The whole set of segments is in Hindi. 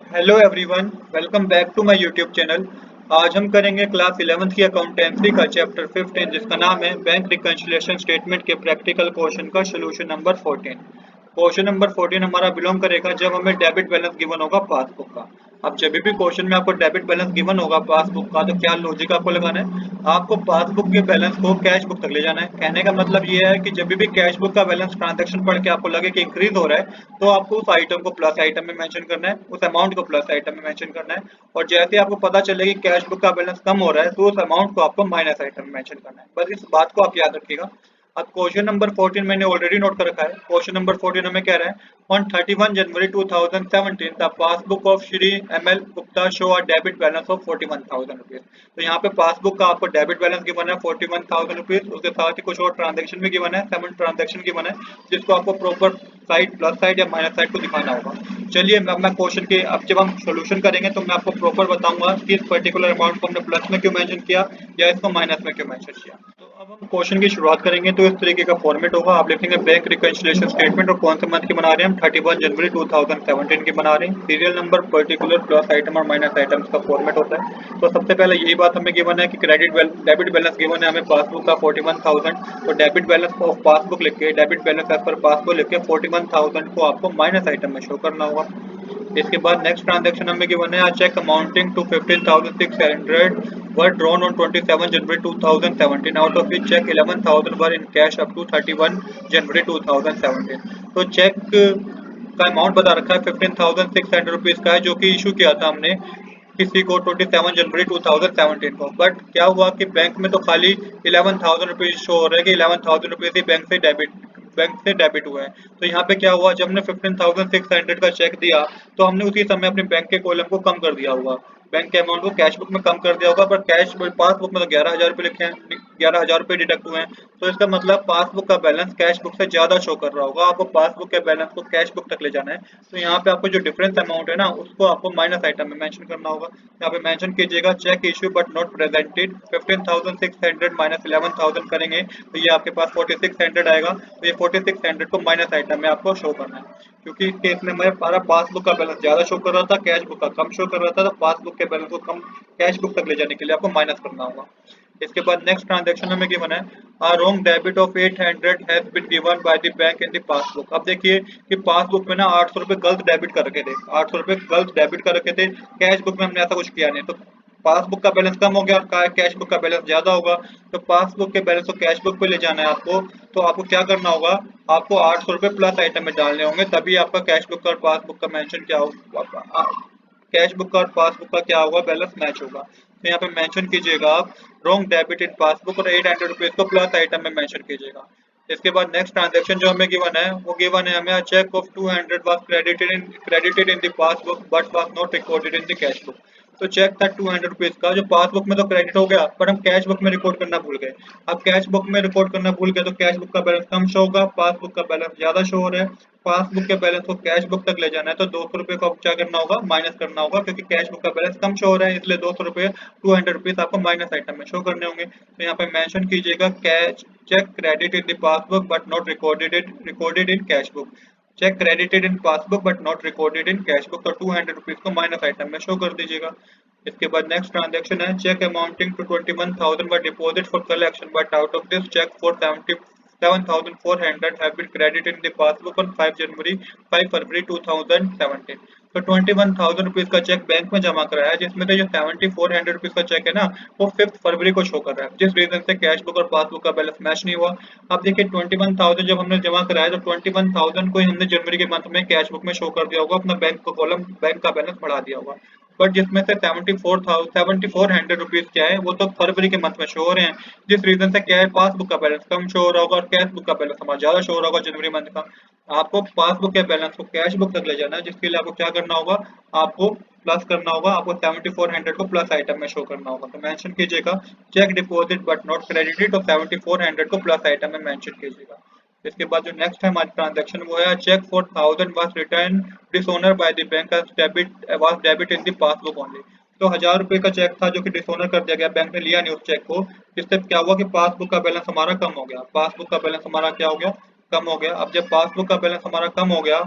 Hello everyone, welcome back to my YouTube channel. आज हम करेंगे क्लास 11th की अकाउंटेंसी का चैप्टर 15 जिसका नाम है बैंक रिकंसिलिएशन स्टेटमेंट के प्रैक्टिकल क्वेश्चन का सोल्यूशन नंबर 14। क्वेश्चन नंबर 14 हमारा बिलोंग करेगा जब हमें डेबिट बैलेंस गिवन होगा पासबुक का। अब जब भी क्वेश्चन में आपको डेबिट बैलेंस गिवन होगा पासबुक का तो क्या लॉजिक आपको लगाना है, आपको पासबुक के बैलेंस को कैश बुक तक ले जाना है। कहने का मतलब ये है कि जब भी कैश बुक का बैलेंस ट्रांजैक्शन पढ़ के आपको लगे कि इंक्रीज हो रहा है तो आपको उस आइटम को प्लस आइटम में मेंशन करना है, उस अमाउंट को प्लस आइटम में मेंशन करना है। और जैसे आपको पता चले कि कैश बुक का बैलेंस कम हो रहा है तो उस अमाउंट को आपको माइनस आइटम में मेंशन करना है। बस इस बात को आप याद रखिएगा। अब क्वेश्चन नंबर 14 मैंने ऑलरेडी नोट कर रखा है। क्वेश्चन नंबर 14 हमें कह रहा है on 31 January 2017 the passbook of Shri ML Gupta show a debit balance of 41,000 rupees. तो यहाँ पे पासबुक का आपको डेबिट बैलेंस गिवन है 41,000 रुपीज, उसके साथ ही कुछ और ट्रांजेक्शन भी गिवन है, 7 ट्रांजेक्शन गिवन है जिसको आपको प्रॉपर साइड प्लस साइड या माइनस साइड को दिखाना होगा। चलिए अब मैं क्वेश्चन के अब जब हम सोल्यूशन करेंगे तो मैं आपको प्रॉपर बताऊंगा कि इस पर्टिकुलर अमाउंट को हमने प्लस में क्यों मेंशन किया या इसको माइनस में क्यों मेंशन किया। तो अब हम क्वेश्चन की शुरुआत करेंगे तो इस तरीके का फॉर्मेट होगा। आप लिखेंगे बैंक रिकंसिलिएशन स्टेटमेंट और कौन से मंथ की बना रहे हैं हम 31 जनवरी 2017 की बना रहे हैं। Serial number particular plus item और माइनस आइटम्स का फॉर्मेट होता है। तो सबसे पहले यही बात हमें गिवन है कि डेबिट बैलेंस गिवन है हमें पासबुक का 41,000। तो डेबिट बैलेंस ऑफ पासबुक लिख के debit balance as per passbook लिख के 41,000 को आपको माइनस आइटम में शो करना होगा। इसके बाद नेक्स्ट ट्रांजैक्शन हमें गिवन है cheque amounting to 15,600 were drawn on 27 January 2017 out of which check 11,000 were in cash up to 31 January 2017। तो चेक का अमाउंट बता रखा है 15,600 रुपीज का है जो कि इशू किया था हमने किसी को 27 जनवरी 2017 को। बट क्या हुआ कि बैंक में तो खाली 11,000 रुपीज शो हो रहे हैं कि 11,000 रुपीज ही बैंक से डेबिट हुए हैं। तो यहाँ पे क्या हुआ, जब हमने 15,600 का चेक दिया तो हमने उसी समय अपने बैंक के कॉलम को कम कर दिया होगा, बैंक के अमाउंट को कैश बुक में कम कर दिया होगा। पर कैश पासबुक में तो 11,000 रुपये लिखे हैं, 11,000 रुपये डिडक्ट हुए हैं। तो इसका मतलब पासबुक का बैलेंस कैश बुक से ज्यादा शो कर रहा होगा, आपको पासबुक के बैलेंस को कैश बुक तक ले जाना है। तो यहाँ पे आपको जो डिफरेंस अमाउंट है ना उसको आपको माइनस आइटम में मेंशन करना होगा। यहाँ पे मेंशन कीजिएगा cheque issue but not presented 15,600 minus 11,000 करेंगे तो ये आपके पास 4,600 आएगा। तो ये 4,600 को माइनस आइटम में आपको शो करना है, क्योंकि इस केस में हमारा पासबुक का बैलेंस ज्यादा शो कर रहा था, कैश बुक का कम शो कर रहा था। तो पासबुक के बैलेंस को कम कैश बुक तक ले जाने के लिए आपको माइनस करना होगा। इसके बाद नेक्स्ट ट्रांजैक्शन हमें गिवन है a wrong debit of 800 has been given by the bank in the passbook। अब देखिए कि पासबुक में ना 800 रुपए गलत डेबिट कर रखे थे, 800 रुपए गलत डेबिट कर रखे थे, कैश बुक में हमने ऐसा कुछ किया नहीं। तो पासबुक का बैलेंस कम हो गया और कैश बुक का बैलेंस ज्यादा होगा। तो पासबुक के बैलेंस को कैश बुक पे ले जाना है आपको। तो आपको क्या करना होगा, आपको 800 रुपए प्लस आइटम में डालने होंगे तभी आपका कैश बुक और पासबुक का मेंशन क्या होगा, कैश बुक और पासबुक का क्या होगा, बैलेंस मैच होगा। तो यहाँ पे मेंशन कीजिएगा आप रॉन्ग डेबिट इन पासबुक और 800 रुपीज को प्लस आइटम में मेंशन कीजिएगा। इसके बाद नेक्स्ट ट्रांजैक्शन जो हमें गिवन है वो गिवन है हमें cheque of 200 was credited in the passbook but was not recorded in the cash book. तो चेक था 200 रुपीज का जो पासबुक में तो क्रेडिट हो गया पर हम कैश बुक में रिकॉर्ड करना भूल गए। अब कैश बुक में रिकॉर्ड करना भूल गए तो कैश बुक का बैलेंस कम शो होगा, पासबुक का बैलेंस ज्यादा शो हो रहा है। पासबुक के बैलेंस को कैश बुक तक ले जाना है तो 200 रुपए को क्या करना होगा, माइनस करना होगा, क्योंकि कैश बुक का बैलेंस कम शो हो रहा है इसलिए 200 रुपए 200 रुपीज आपको माइनस आइटम में शो करने होंगे। तो यहाँ पे मेंशन कीजिएगा cash cheque credit in the passbook but not recorded in cash book. Cheque credited in passbook but not recorded in cash book. तो 200 रुपीज को माइनस आइटम में शो कर दीजिएगा। इसके बाद नेक्स्ट ट्रांजैक्शन है cheque amounting to 21,000 were deposit for collection but out of this cheque for 7,400 have been credited in the passbook on 5 फरवरी 2017। तो 21,000 रुपीज का चेक बैंक में जमा कराया जिसमें से जो 7,400 रुपीज का चेक है ना वो 5 फरवरी को शो कर रहा है, जिस रीजन से कैश बुक और पासबुक का बैलेंस मैच नहीं हुआ। अब देखिए 21,000 जब हमने जमा कराया तो 21,000 को ही हमने जनवरी के मंथ में कैश बुक में शो कर दिया होगा, अपना बैंक का कॉलम बैंक का बैलेंस बढ़ा दिया होगा। बट जिसमें से 7,400 रुपीज क्या है वो तो फरवरी के मंथ में शो हो रहे हैं, जिस रीजन से क्या है पासबुक का बैलेंस कम शो हो रहा होगा और कैश बुक का बैलेंस हमारा ज्यादा शो हो रहा होगा जनवरी मंथ का। आपको पासबुक के बैलेंस को कैश बुक तक ले जाना है जिसके लिए आपको क्या करना होगा, आपको प्लस करना होगा, आपको 7,400 को प्लस आइटम में शो करना होगा। तो मेंशन कीजिएगा cheque deposit but not credited और 7,400 को प्लस आइटम में मेंशन कीजिएगा। इसके बाद जो नेक्स्ट है हमारी ट्रांजैक्शन वो है cheque for 1,000 was return dishonour by the bank as debit in the passbook only. तो 1,000 रुपए का चेक था जो कि डिसओनर कर दिया गया, बैंक ने लिया नहीं उस चेक को। इससे क्या हुआ कि पासबुक का बैलेंस हमारा कम हो गया, पासबुक का बैलेंस हमारा क्या हो गया, कम हो गया। अब जब पासबुक का बैलेंस हमारा कम हो गया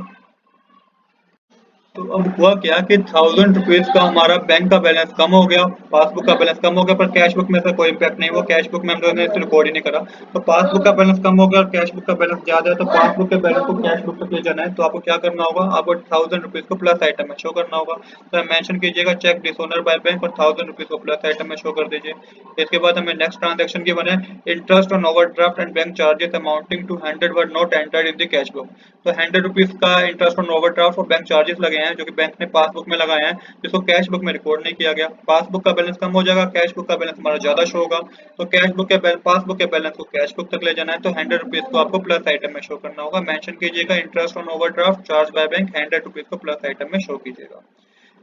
तो अब हुआ क्या कि 1000 रुपीज का हमारा बैंक का बैलेंस कम हो गया, पासबुक का बैलेंस कम हो गया, पर कैश बुक में से कोई इम्पैक्ट नहीं हुआ। कैश बुक में हम लोगों ने रिकॉर्ड ही नहीं करा। तो पासबुक का बैलेंस कम हो गया और कैश बुक का बैलेंस ज्यादा है, तो पासबुक के बैलेंस को कैश बुक तक ले जाना है, तो आपको क्या करना होगा, आपको 1000 रुपीज को प्लस आइटम में शो करना होगा। तो मेंशन कीजिएगा चेक डिसऑनर बाय बैंक और 1000 रुपीज को प्लस आइटम में शो कर दीजिए। इसके बाद हमें नेक्स्ट ट्रांजेक्शन की बने interest on overdraft and bank charges amounting to 100 were not entered in the cash book. तो 100 रुपीज का इंटरेस्ट ऑन ओवरड्राफ्ट और बैंक चार्जेस लगे हैं जो कि बैंक ने पासबुक में लगाए हैं, जिसको कैश बुक में रिकॉर्ड नहीं किया गया। पासबुक का बैलेंस कम हो जाएगा, कैश बुक का बैलेंस हमारा ज्यादा शो होगा। तो कैश बुक के पासबुक के बैलेंस को कैश बुक तक ले जाना है, तो 100 रुपीज को आपको प्लस आइटम में शो करना होगा। मेंशन कीजिएगा interest on overdraft charge by bank 100 rupees को प्लस आइटम में शो कीजिएगा।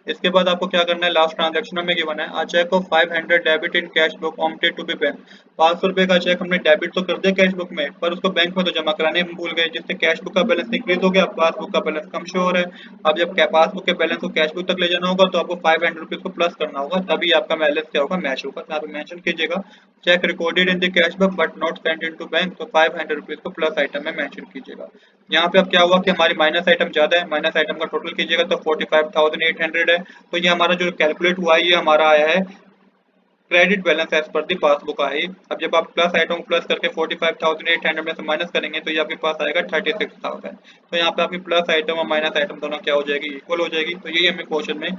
इसके बाद आपको क्या करना है, लास्ट ट्रांजैक्शन में गिवन है a cheque of 500 debit in cash book omitted to be bank. 500 रुपए का चेक हमने डेबिट तो कर दिया कैश बुक में, पर उसको बैंक में तो जमा कराने हम भूल गए, जिससे कैश बुक का बैलेंस इंक्रीज हो गया, पासबुक का बैलेंस कम शो हो रहा है। अब जब पासबुक के बैलेंस को कैश बुक तक ले जाना होगा, तो आपको 500 रुपीज को प्लस करना होगा, तभी आपका बैलेंस क्या होगा, मैच होगा। तो यहाँ पे मेंशन कीजिएगा cheque recorded in the cash book but not send in to bank, तो 500 रुपीज को प्लस आइटम में मेंशन कीजिएगा। यहाँ पे अब क्या हुआ कि हमारी माइनस आइटम ज्यादा है, माइनस आइटम का टोटल कीजिएगा तो 45,800 है। तो ये हमारा जो कैलकुलेट हुआ है, ये हमारा आया है क्रेडिट बैलेंस एज पर दी पासबुक आई। अब जब आप प्लस आइटम प्लस करके 45,800 में से माइनस करेंगे, तो ये आपके पास आएगा 36,000। तो यहाँ पे आपकी प्लस आइटम और माइनस आइटम दोनों क्या हो जाएगी, इक्वल हो जाएगी। तो यही हमें क्वेश्चन में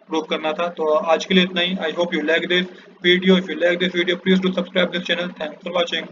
प्रूव करना था। तो आज के लिए इतना ही। I hope you like this video. If you like this video please do subscribe this channel. Thanks for watching.